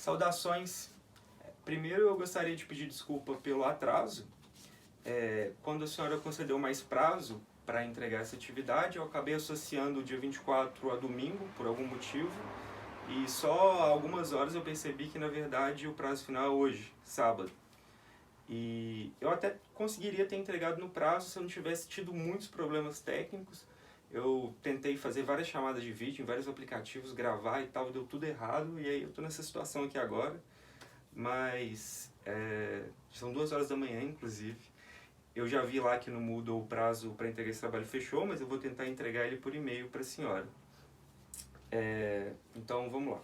Saudações. Primeiro eu gostaria de pedir desculpa pelo atraso. Quando a senhora concedeu mais prazo para entregar essa atividade, eu acabei associando o dia 24 a domingo, por algum motivo, e só há algumas horas eu percebi que, na verdade, o prazo final é hoje, sábado. E eu até conseguiria ter entregado no prazo se eu não tivesse tido muitos problemas técnicos. Eu tentei fazer várias chamadas de vídeo em vários aplicativos, gravar e tal, deu tudo errado, e aí eu estou nessa situação aqui agora. Mas são 2 horas da manhã, inclusive. Eu já vi lá que no Moodle o prazo para entregar esse trabalho fechou, mas eu vou tentar entregar ele por e-mail para a senhora. Então vamos lá.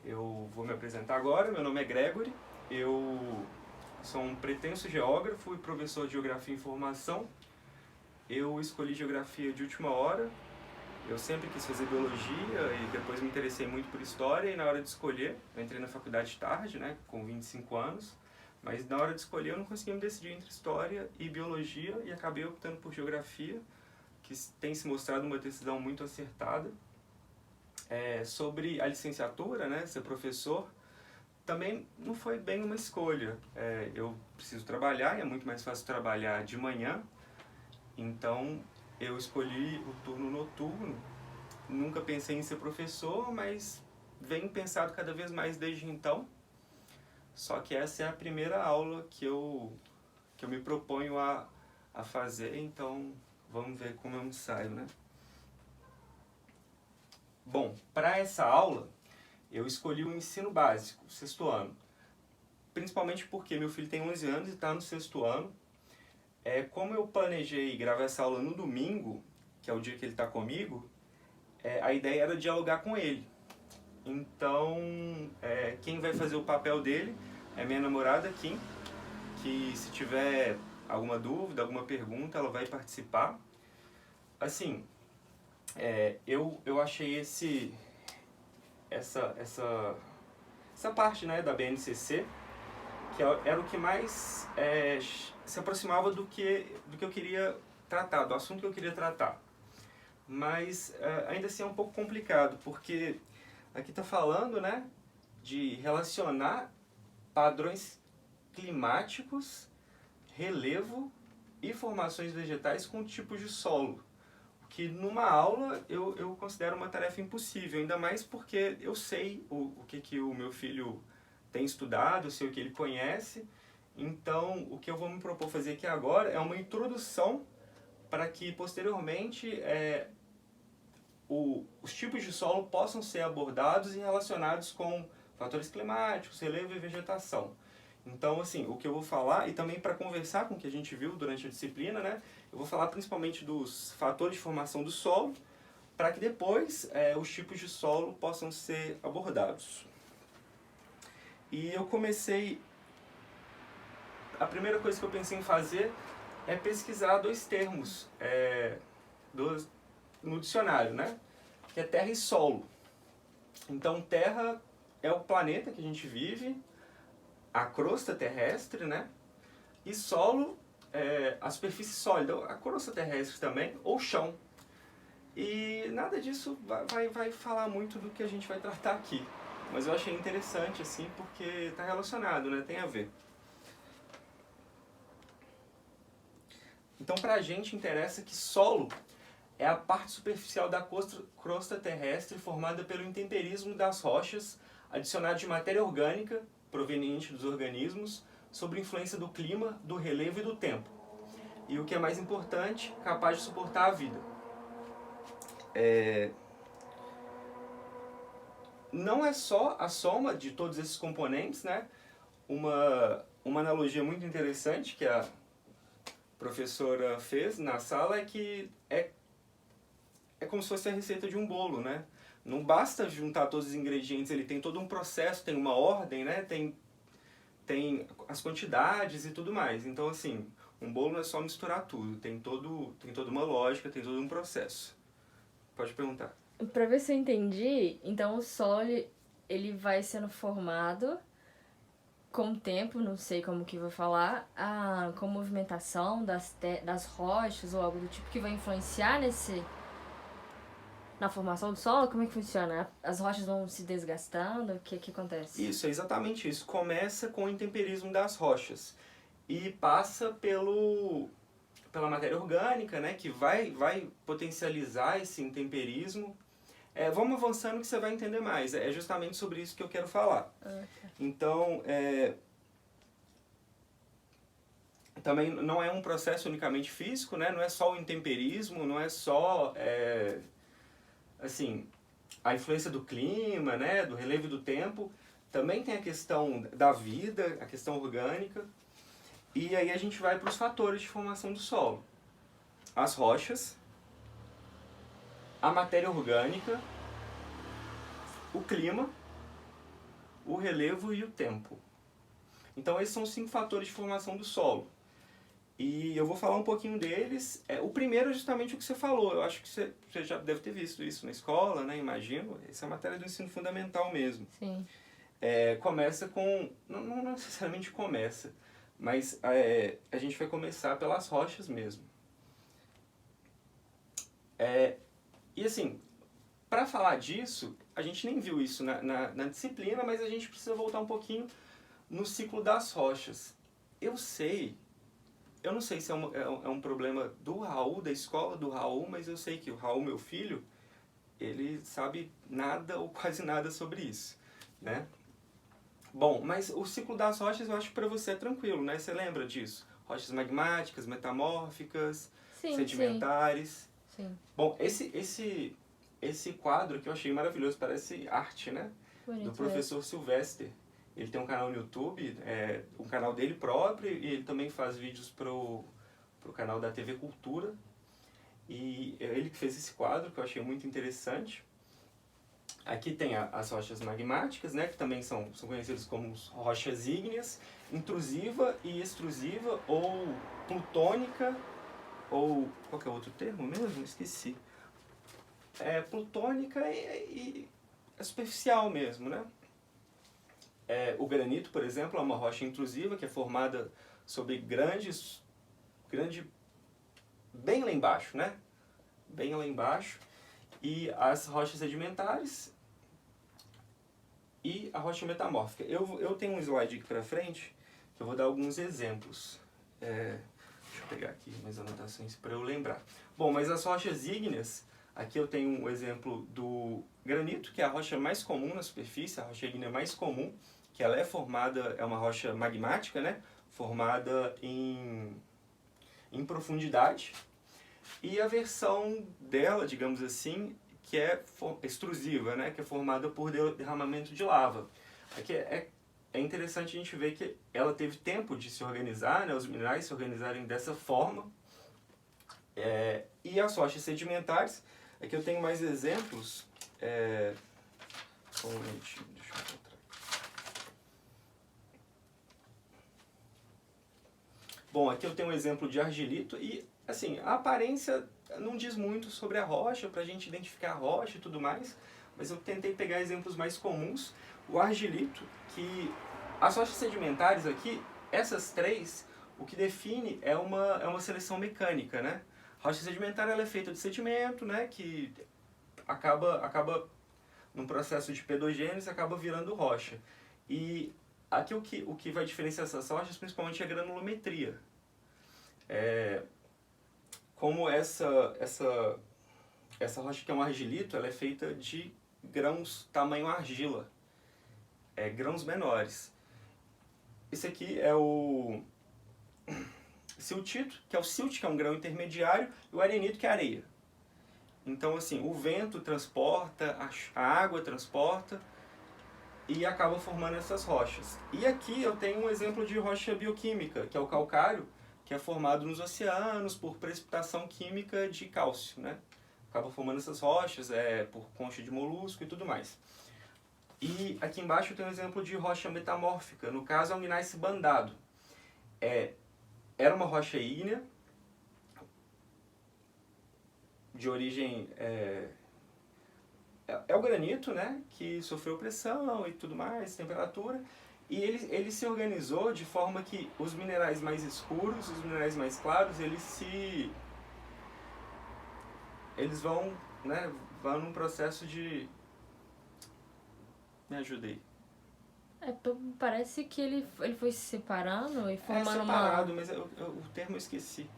Eu vou me apresentar agora. Meu nome é Gregory. Eu sou um pretenso geógrafo e professor de Geografia e Informação. Eu escolhi Geografia de última hora. Eu sempre quis fazer Biologia e depois me interessei muito por História, e na hora de escolher, eu entrei na faculdade tarde, né, com 25 anos, mas na hora de escolher eu não consegui me decidir entre História e Biologia e acabei optando por Geografia, que tem se mostrado uma decisão muito acertada. Sobre a licenciatura, né, ser professor, também não foi bem uma escolha. Eu preciso trabalhar e é muito mais fácil trabalhar de manhã, então eu escolhi o turno noturno. Nunca pensei em ser professor, mas venho pensado cada vez mais desde então. Só que essa é a primeira aula que eu me proponho a fazer, então vamos ver como eu me saio, né? Bom, para essa aula eu escolhi o ensino básico, 6º ano. Principalmente porque meu filho tem 11 anos e está no 6º ano. Como eu planejei gravar essa aula no domingo, que é o dia que ele está comigo, a ideia era dialogar com ele. Então, quem vai fazer o papel dele é minha namorada, Kim, que se tiver alguma dúvida, alguma pergunta, ela vai participar. Assim, eu achei essa parte, né, da BNCC, que era o que mais se aproximava do que eu queria tratar, do assunto que eu queria tratar. Mas ainda assim é um pouco complicado, porque aqui está falando, né, de relacionar padrões climáticos, relevo e formações vegetais com tipos de solo, que numa aula eu considero uma tarefa impossível, ainda mais porque eu sei o que o meu filho tem estudado, eu sei o que ele conhece. Então o que eu vou me propor fazer aqui agora é uma introdução para que posteriormente os tipos de solo possam ser abordados e relacionados com fatores climáticos, relevo e vegetação. Então, assim, o que eu vou falar, e também para conversar com o que a gente viu durante a disciplina, né, eu vou falar principalmente dos fatores de formação do solo, para que depois os tipos de solo possam ser abordados. E eu comecei... A primeira coisa que eu pensei em fazer é pesquisar 2 termos no dicionário, né? Que é terra e solo. Então, terra é o planeta que a gente vive, a crosta terrestre, né? E solo é a superfície sólida, a crosta terrestre também, ou chão. E nada disso vai falar muito do que a gente vai tratar aqui. Mas eu achei interessante, assim, porque está relacionado, né? Tem a ver. Então, para a gente interessa que solo é a parte superficial da crosta terrestre formada pelo intemperismo das rochas, adicionado de matéria orgânica, proveniente dos organismos, sob influência do clima, do relevo e do tempo. E o que é mais importante, capaz de suportar a vida. Não é só a soma de todos esses componentes, né? Uma analogia muito interessante que a professora fez na sala é que é como se fosse a receita de um bolo, né? Não basta juntar todos os ingredientes, ele tem todo um processo, tem uma ordem, né? Tem as quantidades e tudo mais. Então, assim, um bolo não é só misturar tudo, tem toda uma lógica, tem todo um processo. Pode perguntar. Para ver se eu entendi, então o solo ele vai sendo formado com o tempo, não sei como que vou falar, com movimentação das rochas ou algo do tipo que vai influenciar nesse... na formação do solo? Como é que funciona? As rochas vão se desgastando? O que acontece? Isso, é exatamente isso. Começa com o intemperismo das rochas e passa pela matéria orgânica, né, que vai potencializar esse intemperismo. Vamos avançando que você vai entender mais. É justamente sobre isso que eu quero falar. Então, também não é um processo unicamente físico, né? Não é só o intemperismo, não é só assim, a influência do clima, né? Do relevo do tempo. Também tem a questão da vida, a questão orgânica. E aí a gente vai para os fatores de formação do solo. As rochas, a matéria orgânica, o clima, o relevo e o tempo. Então esses são os 5 fatores de formação do solo. E eu vou falar um pouquinho deles. O primeiro é justamente o que você falou. Eu acho que você já deve ter visto isso na escola, né? Imagino. Essa é a matéria do ensino fundamental mesmo. Sim. Começa com... Não necessariamente começa, mas a gente vai começar pelas rochas mesmo. E assim, para falar disso, a gente nem viu isso na disciplina, mas a gente precisa voltar um pouquinho no ciclo das rochas. Eu não sei se é um problema do Raul, da escola do Raul, mas eu sei que o Raul, meu filho, ele sabe nada ou quase nada sobre isso, né? Bom, mas o ciclo das rochas eu acho que para você é tranquilo, né? Você lembra disso? Rochas magmáticas, metamórficas, Sim, sedimentares. Sim. Bom, esse quadro que eu achei maravilhoso, parece arte, né? Bonito, do professor Sylvester. Ele tem um canal no YouTube, um canal dele próprio, e ele também faz vídeos pro canal da TV Cultura. E ele que fez esse quadro, que eu achei muito interessante. Aqui tem as rochas magmáticas, né, que também são conhecidas como rochas ígneas, intrusiva e extrusiva, ou plutônica, ou qual que é o outro termo mesmo? Esqueci. Plutônica e superficial mesmo, né? O granito, por exemplo, é uma rocha intrusiva que é formada sobre bem lá embaixo, né? Bem lá embaixo. E as rochas sedimentares e a rocha metamórfica. Eu tenho um slide aqui para frente que eu vou dar alguns exemplos. Deixa eu pegar aqui umas anotações para eu lembrar. Bom, mas as rochas ígneas, aqui eu tenho um exemplo do granito, que é a rocha mais comum na superfície, a rocha ígnea mais comum, que ela é uma rocha magmática, né? Formada em profundidade. E a versão dela, digamos assim, que é extrusiva, né? Que é formada por derramamento de lava. Aqui é interessante a gente ver que ela teve tempo de se organizar, né? Os minerais se organizarem dessa forma. E as rochas sedimentares, aqui eu tenho mais exemplos. Só um momentinho, deixa eu encontrar. Bom, aqui eu tenho um exemplo de argilito e, assim, a aparência não diz muito sobre a rocha, para a gente identificar a rocha e tudo mais, mas eu tentei pegar exemplos mais comuns. O argilito, que as rochas sedimentares aqui, essas 3, o que define é uma seleção mecânica, né? A rocha sedimentar ela é feita de sedimento, né, que acaba num processo de pedogênese, acaba virando rocha. E aqui o que vai diferenciar essas rochas principalmente é a granulometria. Como essa rocha que é um argilito, ela é feita de grãos tamanho argila, grãos menores. Esse aqui é o siltito, que é o silt, que é um grão intermediário, e o arenito, que é areia. Então, assim, o vento transporta, a água transporta e acaba formando essas rochas. E aqui eu tenho um exemplo de rocha bioquímica, que é o calcário, que é formado nos oceanos por precipitação química de cálcio, né? Acaba formando essas rochas por concha de molusco e tudo mais. E aqui embaixo eu tenho um exemplo de rocha metamórfica, no caso é o gneiss bandado. Era uma rocha ígnea, de origem... É o granito, né, que sofreu pressão e tudo mais, temperatura, e ele se organizou de forma que os minerais mais escuros, os minerais mais claros, eles vão, né, vai num processo de... Me ajudei. Parece que ele foi se separando e formando separado, mas o termo eu esqueci.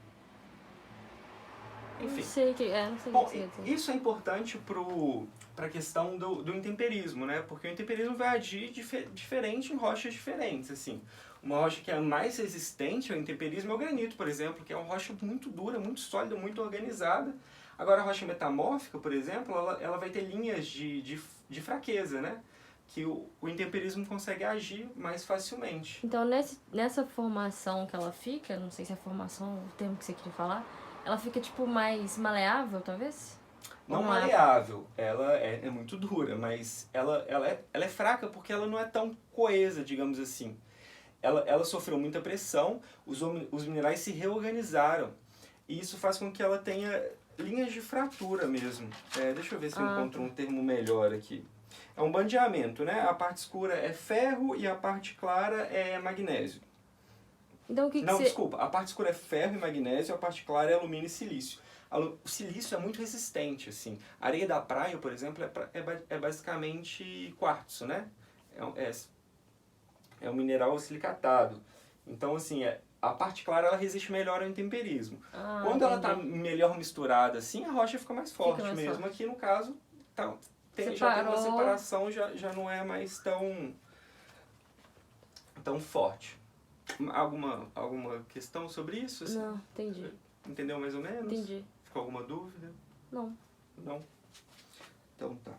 Enfim. Não sei o que Bom, você quer dizer. isso é importante para a questão do intemperismo, né? Porque o intemperismo vai agir diferente em rochas diferentes, assim. Uma rocha que é mais resistente ao intemperismo é o granito, por exemplo, que é uma rocha muito dura, muito sólida, muito organizada. Agora, a rocha metamórfica, por exemplo, ela vai ter linhas de fraqueza, né? Que o intemperismo consegue agir mais facilmente. Então, nessa formação que ela fica, não sei se é formação o termo que você queria falar, ela fica, tipo, mais maleável, talvez? Não maleável, ela é muito dura, mas ela é fraca porque ela não é tão coesa, digamos assim. Ela sofreu muita pressão, os minerais se reorganizaram, e isso faz com que ela tenha linhas de fratura mesmo. Deixa eu ver se eu encontro um termo melhor aqui. É um bandeamento, né? A parte escura é ferro e a parte clara é magnésio. Então, Desculpa. A parte escura é ferro e magnésio, a parte clara é alumínio e silício. O silício é muito resistente, assim. A areia da praia, por exemplo, é basicamente quartzo, né? É um mineral silicatado. Então, assim, a parte clara ela resiste melhor ao intemperismo. Quando ela está melhor misturada, assim, a rocha fica mais forte mesmo. Aqui, no caso, já tem uma separação, já não é mais tão forte. Alguma questão sobre isso? Assim? Não, entendi. Entendeu mais ou menos? Entendi. Ficou alguma dúvida? Não. Não? Então tá.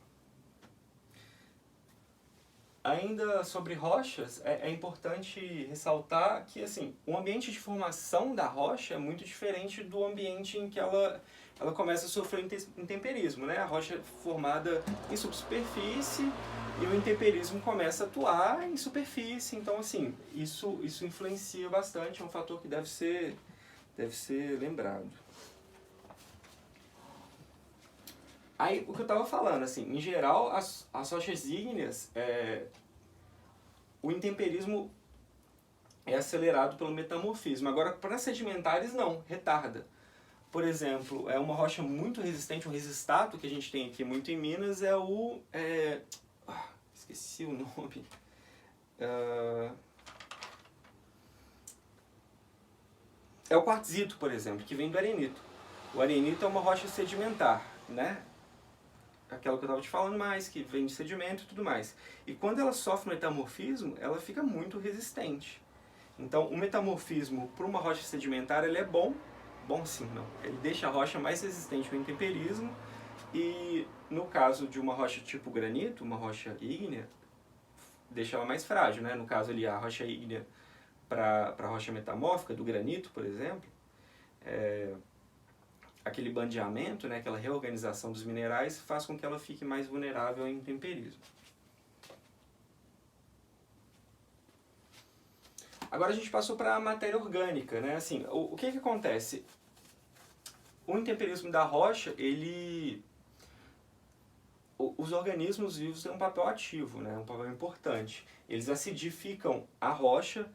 Ainda sobre rochas, é importante ressaltar que assim, o ambiente de formação da rocha é muito diferente do ambiente em que ela começa a sofrer intemperismo, né? A rocha é formada em subsuperfície e o intemperismo começa a atuar em superfície. Então, assim, isso influencia bastante, é um fator que deve ser lembrado. Aí, o que eu estava falando, assim, em geral, as rochas ígneas, o intemperismo é acelerado pelo metamorfismo. Agora, para sedimentares, não, retarda. Por exemplo, é uma rocha muito resistente, um resistato que a gente tem aqui muito em Minas é esqueci o nome. É o quartzito, por exemplo, que vem do arenito. O arenito é uma rocha sedimentar, né? Aquela que eu estava te falando mais, que vem de sedimento e tudo mais. E quando ela sofre metamorfismo, ela fica muito resistente. Então, o metamorfismo para uma rocha sedimentar, ele é bom sim, não. Ele deixa a rocha mais resistente ao intemperismo e, no caso de uma rocha tipo granito, uma rocha ígnea, deixa ela mais frágil, né? No caso ali, a rocha ígnea para a rocha metamórfica, do granito, por exemplo, aquele bandeamento, né, aquela reorganização dos minerais faz com que ela fique mais vulnerável ao intemperismo. Agora a gente passou para a matéria orgânica, né? Assim, o que acontece? O intemperismo da rocha, os organismos vivos têm um papel ativo, né? Um papel importante. Eles acidificam a rocha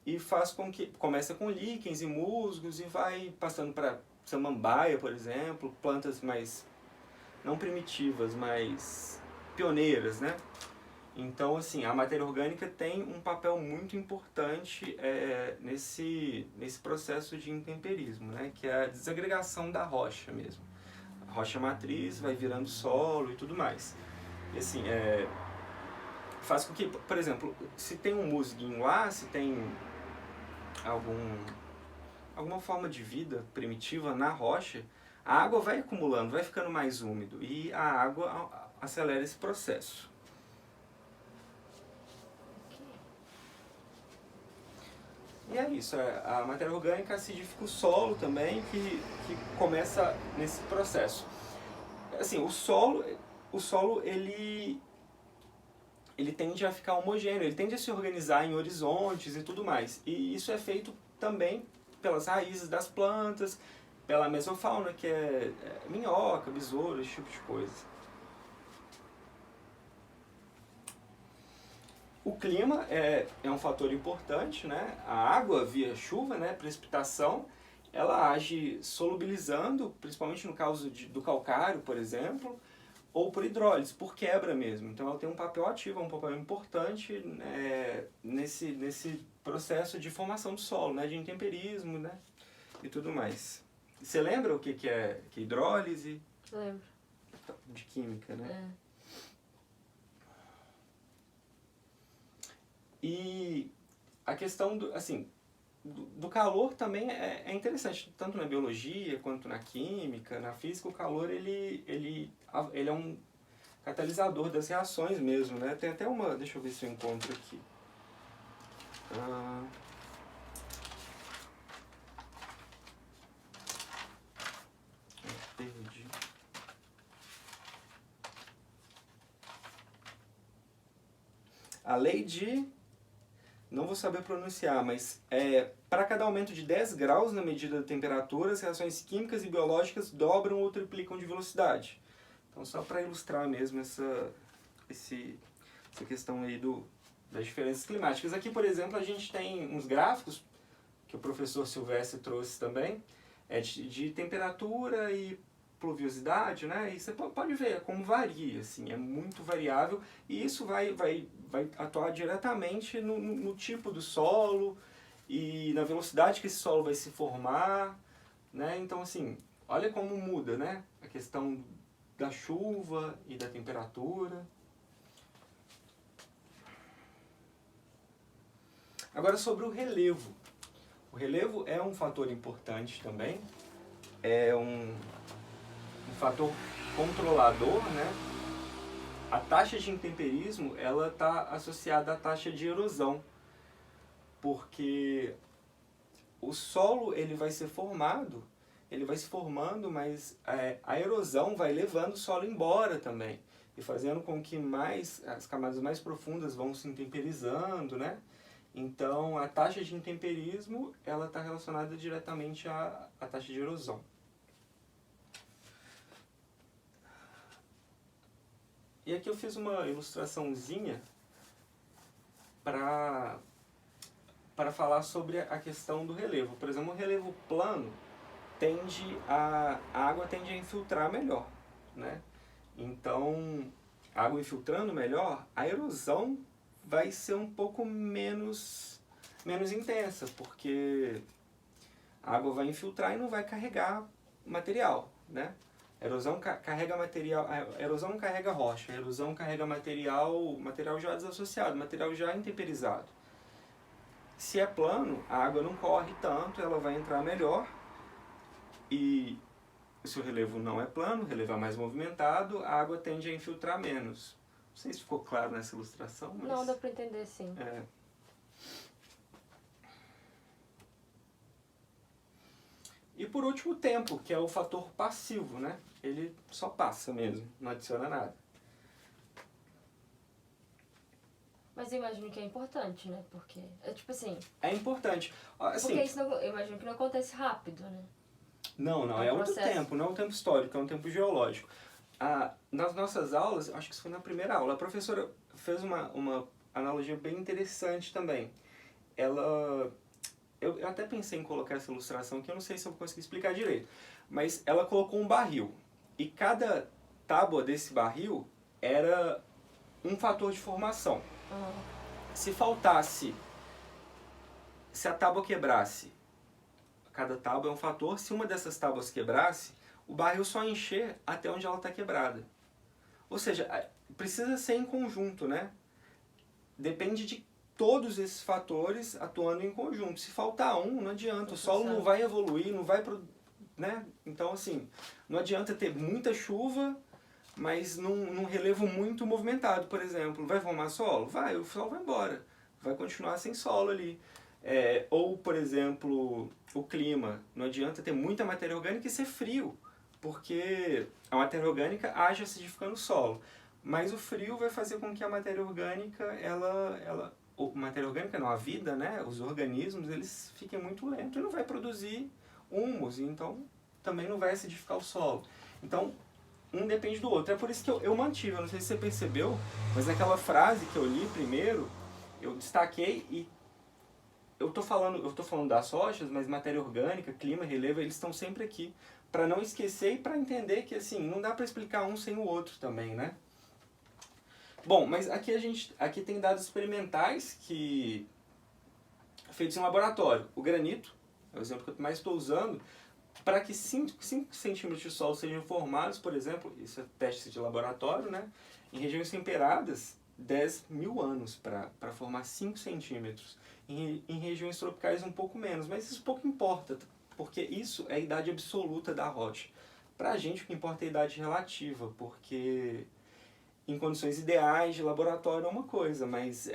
e faz com que começa com líquens e musgos e vai passando para samambaia, por exemplo, plantas mais, não primitivas, mas pioneiras, né? Então, assim, a matéria orgânica tem um papel muito importante nesse processo de intemperismo, né? Que é a desagregação da rocha mesmo. A rocha matriz vai virando solo e tudo mais. E, assim, faz com que, por exemplo, se tem um musguinho lá, se tem alguma forma de vida primitiva na rocha, a água vai acumulando, vai ficando mais úmido e a água acelera esse processo. E é isso, a matéria orgânica acidifica o solo também, que começa nesse processo. Assim, o solo ele tende a ficar homogêneo, ele tende a se organizar em horizontes e tudo mais. E isso é feito também pelas raízes das plantas, pela mesofauna, que é minhoca, besouro, esse tipo de coisa. O clima é um fator importante, né? A água via chuva, né? Precipitação, ela age solubilizando, principalmente no caso do calcário, por exemplo. ou por hidrólise, por quebra mesmo. Então ela tem um papel ativo, um papel importante nesse processo de formação do solo, né, de intemperismo, né, e tudo mais. Você lembra o que é hidrólise? Lembro. De química, né? E a questão do calor também é interessante, tanto na biologia quanto na química, na física. O calor ele é um catalisador das reações mesmo, né? Tem até uma, deixa eu ver se eu encontro aqui. Perdi. A lei de... Não vou saber pronunciar, mas para cada aumento de 10 graus na medida da temperatura, as reações químicas e biológicas dobram ou triplicam de velocidade. Então, só para ilustrar mesmo essa questão aí das diferenças climáticas. Aqui, por exemplo, a gente tem uns gráficos que o professor Silvestre trouxe também, de temperatura e pluviosidade, né? E você pode ver como varia, assim, é muito variável, e isso vai atuar diretamente no tipo do solo e na velocidade que esse solo vai se formar, né? Então, assim, olha como muda, né? A questão da chuva e da temperatura. Agora, sobre o relevo. O relevo é um fator importante também, é um fator controlador, né? A taxa de intemperismo, ela está associada à taxa de erosão, porque o solo ele vai ser formado, ele vai se formando, mas a erosão vai levando o solo embora também, e fazendo com que as camadas mais profundas vão se intemperizando, né? Então, a taxa de intemperismo, ela está relacionada diretamente à taxa de erosão. E aqui eu fiz uma ilustraçãozinha para falar sobre a questão do relevo. Por exemplo, o relevo plano a água tende a infiltrar melhor, né? Então, a água infiltrando melhor, a erosão vai ser um pouco menos intensa, porque a água vai infiltrar e não vai carregar material, né? A erosão carrega material, a erosão não carrega rocha, a erosão carrega material já desassociado, material já intemperizado. Se é plano, a água não corre tanto, ela vai entrar melhor. E se o relevo não é plano, o relevo é mais movimentado, a água tende a infiltrar menos. Não sei se ficou claro nessa ilustração, mas... Não, dá para entender, sim. E por último, o tempo, que é o fator passivo, né? Ele só passa mesmo, não adiciona nada. Mas eu imagino que é importante, né? Porque, tipo assim... É importante. Assim, porque isso eu imagino que não acontece rápido, né? Não, é outro tempo, não é um tempo histórico, é um tempo geológico. Nas nossas aulas, acho que isso foi na primeira aula, a professora fez uma analogia bem interessante também. Eu até pensei em colocar essa ilustração aqui, eu não sei se eu vou conseguir explicar direito. Mas ela colocou um barril. E cada tábua desse barril era um fator de formação. Se a tábua quebrasse, cada tábua é um fator, se uma dessas tábuas quebrasse, o barril só encher até onde ela está quebrada. Ou seja, precisa ser em conjunto, né? Depende de todos esses fatores atuando em conjunto. Se faltar um, não adianta. O solo não vai evoluir, não vai... né? Então, assim, não adianta ter muita chuva, mas num relevo muito movimentado, por exemplo. Vai formar solo? Vai, o solo vai embora. Vai continuar sem solo ali. Ou, por exemplo, o clima. Não adianta ter muita matéria orgânica e ser frio, porque a matéria orgânica age acidificando o solo. Mas o frio vai fazer com que a matéria orgânica, matéria orgânica não, a vida, né? Os organismos, eles fiquem muito lentos e não vai produzir humus, então também não vai acidificar o solo. Então, um depende do outro. É por isso que eu mantive, eu não sei se você percebeu, mas aquela frase que eu li primeiro, eu destaquei e eu tô falando das rochas, mas matéria orgânica, clima, relevo, eles estão sempre aqui. para não esquecer e para entender que assim, não dá para explicar um sem o outro também, né? Bom, mas aqui tem dados experimentais que feitos em laboratório. O granito, é o exemplo que eu mais estou usando, para que 5 centímetros de solo sejam formados, por exemplo, isso é teste de laboratório, né? Em regiões temperadas, 10.000 anos para formar 5 centímetros. Em regiões tropicais, um pouco menos, mas isso pouco importa, porque isso é a idade absoluta da rocha. Para a gente, o que importa é a idade relativa, porque em condições ideais de laboratório é uma coisa, mas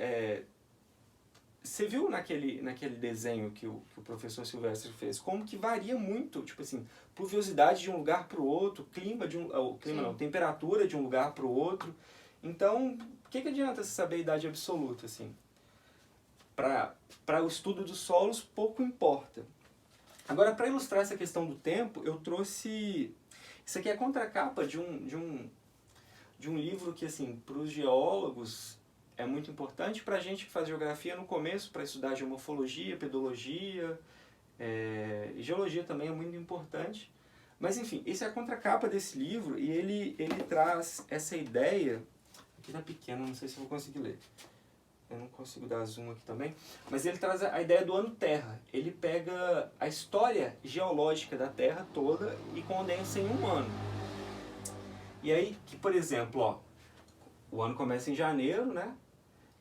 você viu naquele desenho que o professor Silvestre fez, como que varia muito, tipo assim, pluviosidade de um lugar para o outro, temperatura de um lugar para o outro. Então, o que adianta você saber a idade absoluta, assim? Para o estudo dos solos, pouco importa. Agora, para ilustrar essa questão do tempo, eu trouxe... Isso aqui é a contracapa de um livro que, assim, para os geólogos é muito importante, para a gente que faz geografia no começo, para estudar geomorfologia, pedologia, e geologia também é muito importante. Mas, enfim, essa é a contracapa desse livro e ele traz essa ideia... Aqui tá pequeno, não sei se eu vou conseguir ler. Eu não consigo dar zoom aqui também. Mas ele traz a ideia do ano Terra. Ele pega a história geológica da Terra toda e condensa em um ano. E aí, que por exemplo, ó, o ano começa em janeiro, né?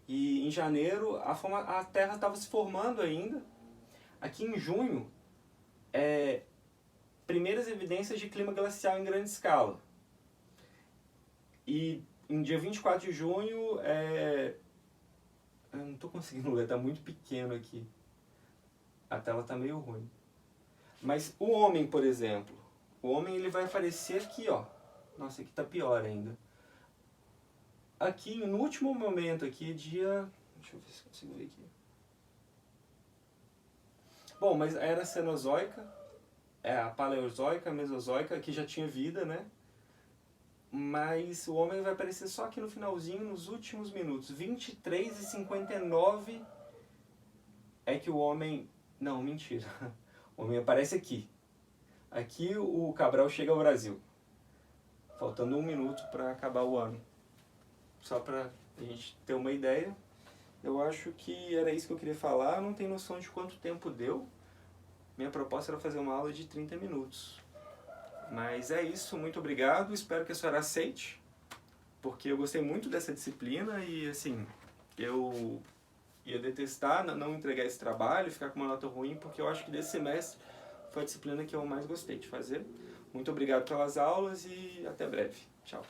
E em janeiro a Terra estava se formando ainda. Aqui em junho, primeiras evidências de clima glacial em grande escala. E em dia 24 de junho, eu não estou conseguindo ler, está muito pequeno aqui. A tela está meio ruim. Mas o homem, por exemplo, o homem ele vai aparecer aqui, ó. Nossa, aqui está pior ainda. Aqui, no último momento aqui, dia... Deixa eu ver se consigo ver aqui. Bom, mas a era cenozoica, a paleozoica, a mesozoica, que já tinha vida, né? Mas o homem vai aparecer só aqui no finalzinho, nos últimos minutos. 23h59 é que o homem... Não, mentira. O homem aparece aqui. Aqui o Cabral chega ao Brasil. Faltando 1 minuto para acabar o ano. Só para a gente ter uma ideia. Eu acho que era isso que eu queria falar. Eu não tenho noção de quanto tempo deu. Minha proposta era fazer uma aula de 30 minutos. Mas é isso, muito obrigado. Espero que a senhora aceite. Porque eu gostei muito dessa disciplina e, assim, eu ia detestar não entregar esse trabalho, ficar com uma nota ruim, porque eu acho que desse semestre foi a disciplina que eu mais gostei de fazer. Muito obrigado pelas aulas e até breve. Tchau.